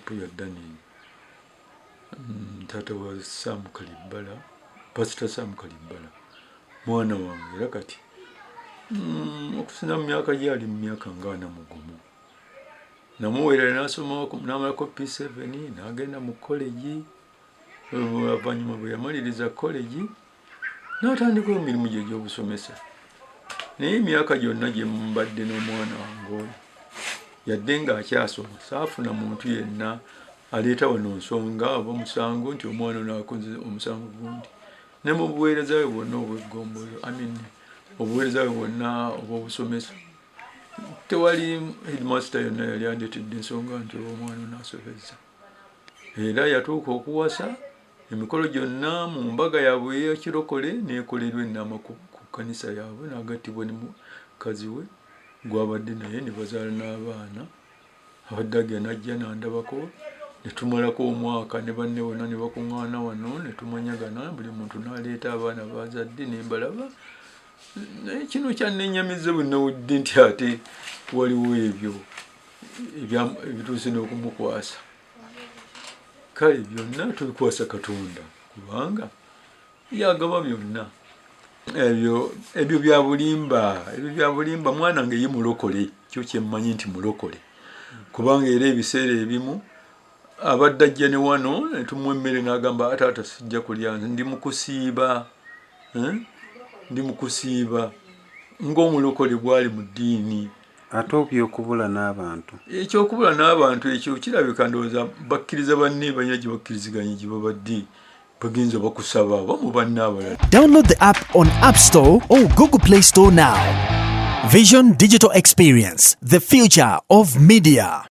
bishop yadda nini taata wa Sam Kalibbala Paasita Sam Kalibbala mwana wange era kati okusina mu myaka gyali mu myaka nga 40 namuweerera n'asoma n'amalako P7 n'agenda mu college avanyuma bwe yamaliriza college n'atandika emirimu gye gy'obusomesa naye emyaka gyonna gye mbadde n'omwana wange oyo yadde ng'akyasoma saafuna muntu yenna aleeta wano nsonga oba omusango nti omwana ono akoze omusango gundi ne mu buweereza bwe bwonna obw'eggombolo obuweereza bwe bwonna obw'obusomesa tewali headmaster yonna yali andeetedde ensonga nti omwana ono asobezza era yatuuka okuwasa emikolo gyonna mu mbaga yaabwe ey'ekirokole n'ekolerwa ennaama ku kkanisa yaabwe n'agattibwa ne mukazi we gwabadde naye ne bazaala n'abaana abadde agenda najja n'andabako ne tumalako omwaka ne banne bonna ne bakuŋŋaana wano ne tumanyagana buli muntu n'aleeta abaana bazadde ne mbalaba naye kino kyannenyamiza bwe nawudde nti ate waliwo ebyo ebituuse n'okumukwasa kale byonna tubikwasa Katonda kubanga yagaba byonna ebyo bya bulimba mwana wange ye mulokole kyo kyemmanyi nti mulokole kubanga era ebiseera ebimu abadde ajja ne wano ne tumuwa emmere n'agamba taata sijja kulya ndi mu kusiiba ng'omulokole bwali mu ddiini ate obyokubula n'abantu ekyokubula n'abantu ekyo kirabika ndowooza bakkiriza banne balina gye bakkiriziganye gye babadde bagenza bakusaba bamu banne abalala. Download the app on App Store or Google Play Store now. Vision Digital Experience, the future of media.